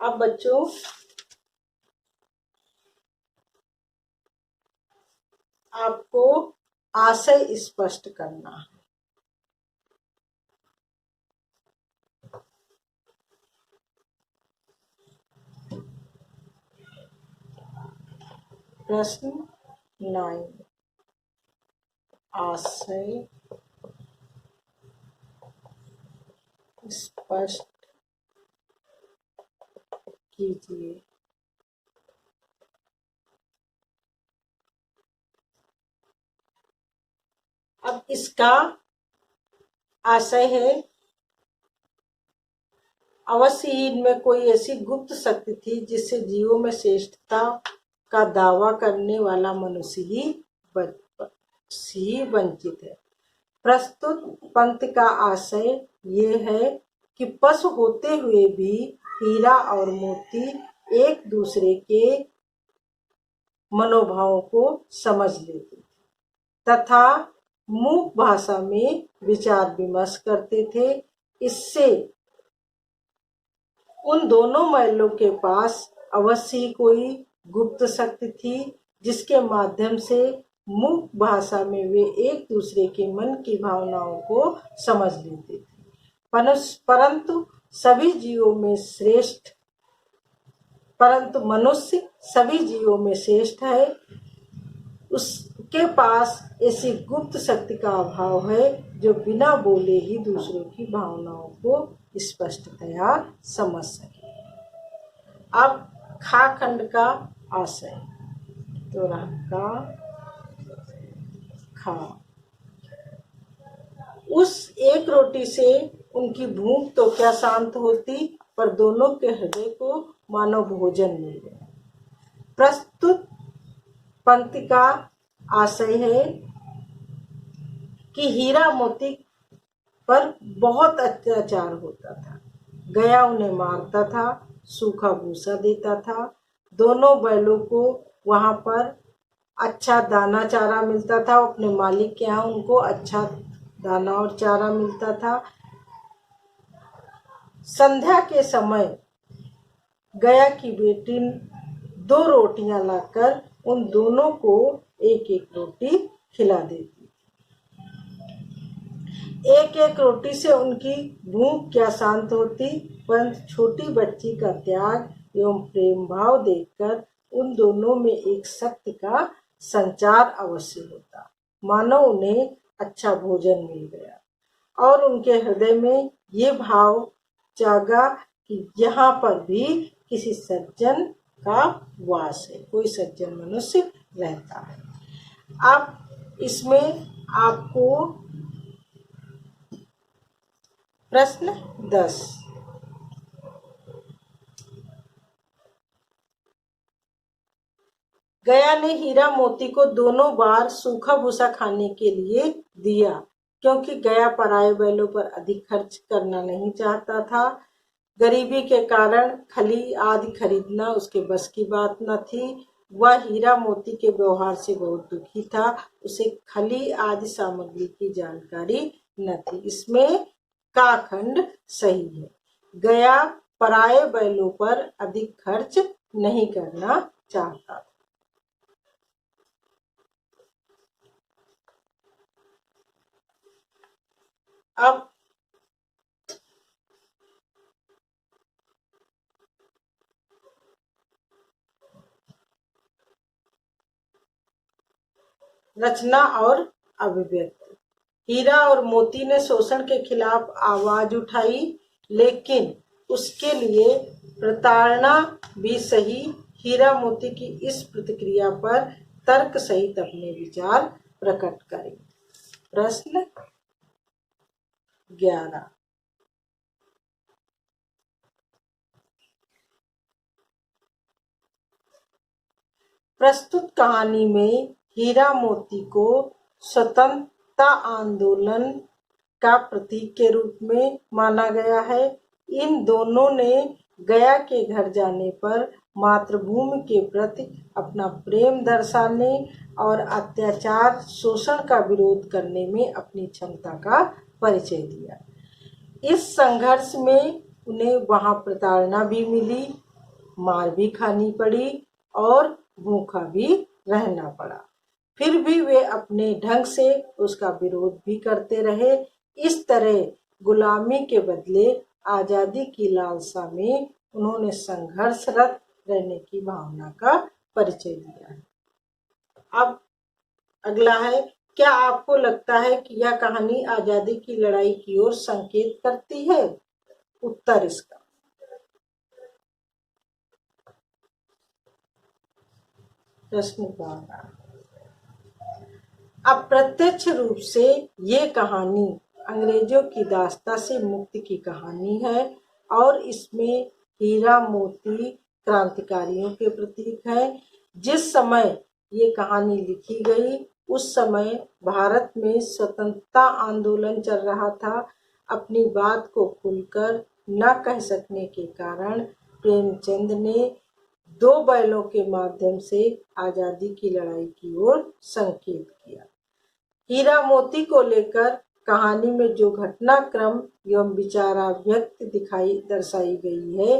अब बच्चों आपको आशय स्पष्ट करना है। प्रश्न 9 आशय स्पष्ट कीजिए। अब इसका आशय है, अवश्य ही इनमें कोई ऐसी गुप्त शक्ति थी जिससे जीवों में श्रेष्ठता का दावा करने वाला मनुष्य ही वंचित है। प्रस्तुत पंक्ति का आशय ये है कि पशु होते हुए भी हीरा और मोती एक दूसरे के मनोभावों को समझ लेते तथा मूक भाषा में विचार विमर्श करते थे। इससे उन दोनों महिलाओं के पास अवश्य ही कोई गुप्त शक्ति थी जिसके माध्यम से मूक भाषा में वे एक दूसरे के मन की भावनाओं को समझ लेते थे। परंतु मनुष्य सभी जीवों में श्रेष्ठ है। उसके पास ऐसी गुप्त शक्ति का अभाव है जो बिना बोले ही दूसरों की भावनाओं को स्पष्टतया समझ सके। अब खा खंड का आशय तो रहा खा। उस एक रोटी से उनकी भूख तो क्या शांत होती, पर दोनों के हृदय को मानो भोजन मिल गया। प्रस्तुत पंक्ति का आशय है कि हीरा मोती पर बहुत अत्याचार होता था। गया उन्हें मारता था, सूखा भूसा देता था। दोनों बैलों को वहां पर अच्छा दाना चारा मिलता था। अपने मालिक के यहाँ उनको अच्छा दाना और चारा मिलता था। संध्या के समय गया की बेटी 2 रोटियां लाकर उन दोनों को एक एक रोटी खिला देती। एक एक रोटी से उनकी भूख क्या शांत होती, परंतु छोटी बच्ची का त्याग एवं प्रेम भाव देखकर उन दोनों में एक शक्ति का संचार अवश्य होता, मानो उन्हें अच्छा भोजन मिल गया। और उनके हृदय में ये भाव जागा कि यहाँ पर भी किसी सज्जन का वास है, कोई सज्जन मनुष्य रहता है। अब इसमें आपको प्रश्न 10 गया ने हीरा मोती को दोनों बार सूखा भूसा खाने के लिए दिया, क्योंकि गया पराये बैलों पर अधिक खर्च करना नहीं चाहता था। गरीबी के कारण खली आदि खरीदना उसके बस की बात न थी। वह हीरा मोती के व्यवहार से बहुत दुखी था। उसे खली आदि सामग्री की जानकारी न थी। इसमें का खंड सही है। गया पराये बैलों पर अधिक खर्च नहीं करना चाहता। अब रचना और अभिव्यक्ति। हीरा और मोती ने शोषण के खिलाफ आवाज उठाई, लेकिन उसके लिए प्रताड़ना भी सही। हीरा मोती की इस प्रतिक्रिया पर तर्क सहित अपने विचार प्रकट करें। प्रश्न 11 प्रस्तुत कहानी में हीरा मोती को स्वतंत्रता आंदोलन का प्रतीक के रूप में माना गया है। इन दोनों ने गया के घर जाने पर मातृभूमि के प्रति अपना प्रेम दर्शाने और अत्याचार शोषण का विरोध करने में अपनी क्षमता का परिचय दिया। इस संघर्ष में उन्हें वहां प्रताड़ना भी मिली, मार भी खानी पड़ी और भूखा भी रहना पड़ा। फिर भी वे अपने ढंग से उसका विरोध भी करते रहे। इस तरह गुलामी के बदले आजादी की लालसा में उन्होंने संघर्षरत रहने की भावना का परिचय दिया है। अब अगला है, क्या आपको लगता है कि यह कहानी आजादी की लड़ाई की ओर संकेत करती है? उत्तर इसका प्रश्न 12। अप्रत्यक्ष रूप से ये कहानी अंग्रेजों की दास्ता से मुक्ति की कहानी है और इसमें हीरा मोती क्रांतिकारियों के प्रतीक है। जिस समय ये कहानी लिखी गई उस समय भारत में स्वतंत्रता आंदोलन चल रहा था। अपनी बात को खुलकर न कह सकने के कारण प्रेमचंद ने दो बैलों के माध्यम से आजादी की लड़ाई की ओर संकेत किया। हीरा मोती को लेकर कहानी में जो घटनाक्रम एवं विचाराव्यक्ति दर्शाई गई है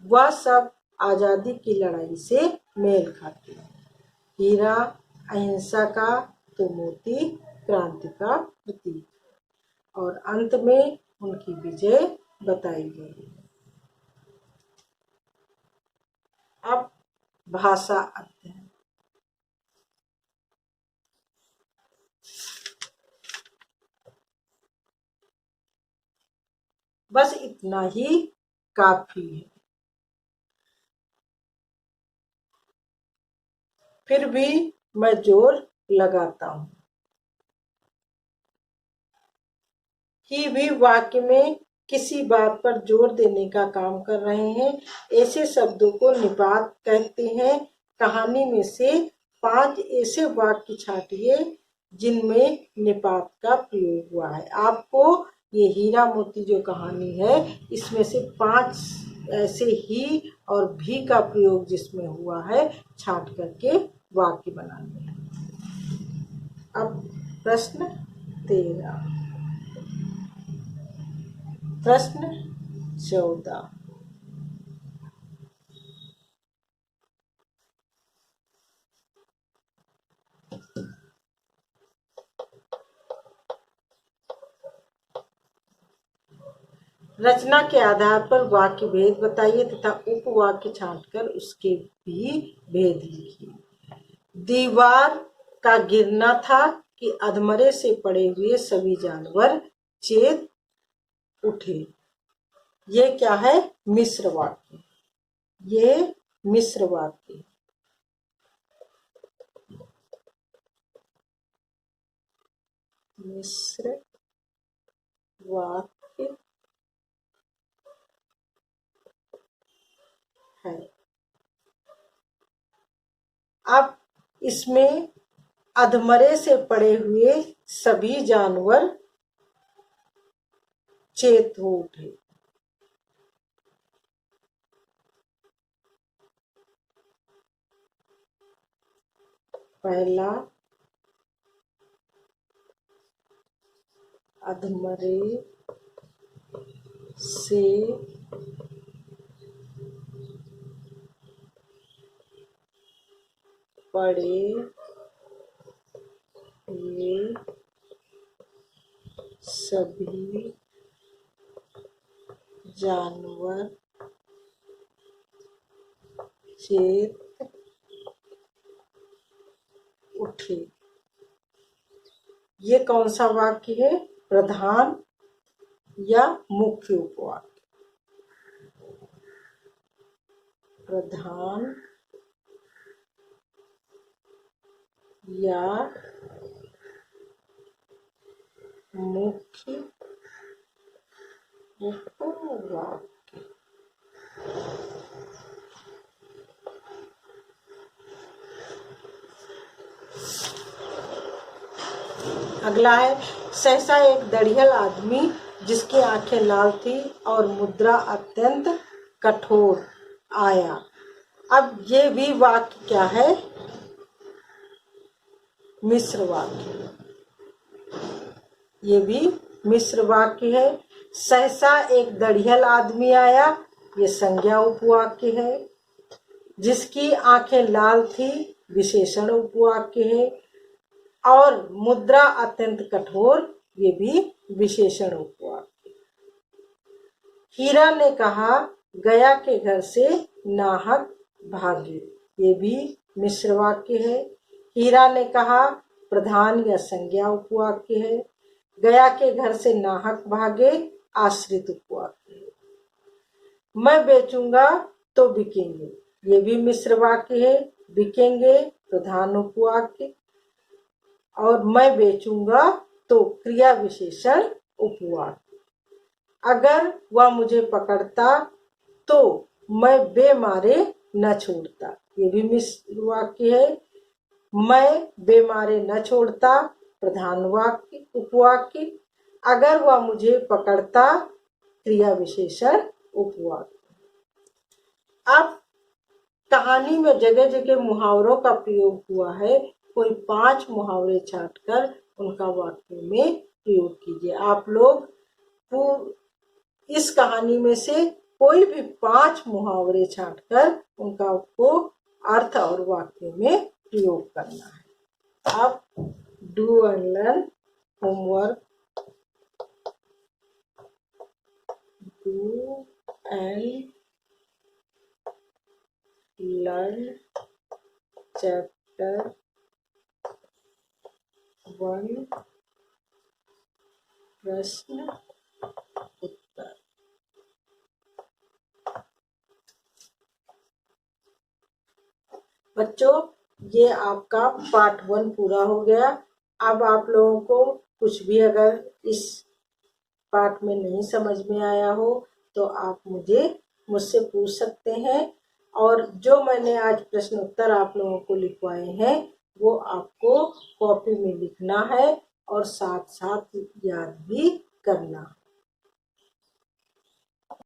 वह सब आजादी की लड़ाई से मेल खाती है। हीरा अहिंसा का तो मोती क्रांति का प्रतीक और अंत में उनकी विजय बताई गई है। अब भाषा अध्ययन। बस इतना ही काफी है। फिर भी मैं जोर लगाता हूँ कि भी वाक्य में किसी बात पर जोर देने का काम कर रहे हैं। ऐसे शब्दों को निपात कहते हैं। कहानी में से 5 ऐसे वाक्य छांटिए जिनमें निपात का प्रयोग हुआ है। आपको ये हीरा मोती जो कहानी है इसमें से 5 ऐसे ही और भी का प्रयोग जिसमें हुआ है छांट करके वाक्य बनाने हैं। अब प्रश्न 13। प्रश्न 14। रचना के आधार पर वाक्य भेद बताइए तथा उपवाक्य छांटकर उसके भी भेद लिखिए। दीवार का गिरना था कि अधमरे से पड़े हुए सभी जानवर चेत उठे। ये क्या है? मिश्र वाक्य। ये मिश्र वाक्य। मिश्र वाक्य है। अब इसमें अधमरे से पड़े हुए सभी जानवर चेत हो उठे। पहला अधमरे से पड़े हुए सभी जानवर चेत उठे। ये कौन सा वाक्य है? प्रधान या मुख्य उपवाक्य? प्रधान या मुख्य उपवाक्य। अगला है, सहसा एक दढ़ियल आदमी जिसकी आंखें लाल थी और मुद्रा अत्यंत कठोर आया। अब ये भी वाक्य क्या है? मिश्र वाक्य। ये भी मिश्र वाक्य है। सहसा एक दढ़ियल आदमी आया, ये संज्ञा उपवाक्य है। जिसकी आंखें लाल थी विशेषण उपवाक्य है। और मुद्रा अत्यंत कठोर, ये भी विशेषण उपवाक्य। हीरा ने कहा गया के घर से नाहक भागे, ये भी मिश्र वाक्य है। हीरा ने कहा प्रधान या संज्ञा उपवाक्य है। गया के घर से नाहक भागे आश्रित उपवाक्य है। मैं बेचूंगा तो बिकेंगे, ये भी मिश्र वाक्य है। बिकेंगे प्रधान उपवाक्य और मैं बेचूंगा तो क्रिया विशेषण उपवाक्य। अगर वह मुझे पकड़ता तो मैं बेमारे न छोड़ता, ये भी मिश्र वाक्य है। मैं बेमारे न छोड़ता प्रधान वाक्य उपवाक्य। अगर वह मुझे पकड़ता क्रिया विशेषण उपवाक्य। अब कहानी में जगह जगह मुहावरों का प्रयोग हुआ है। कोई 5 मुहावरे छांटकर उनका वाक्य में प्रयोग कीजिए। आप लोग इस कहानी में से कोई भी 5 मुहावरे छांटकर उनका को अर्थ और वाक्य में प्रयोग करना है। अब do and learn homework. Do and learn chapter 1 प्रश्न उत्तर। बच्चों, ये आपका पार्ट 1 पूरा हो गया। अब आप लोगों को कुछ भी अगर इस पार्ट में नहीं समझ में आया हो तो आप मुझसे पूछ सकते हैं। और जो मैंने आज प्रश्न उत्तर आप लोगों को लिखवाए हैं वो आपको कॉपी में लिखना है और साथ साथ याद भी करना है।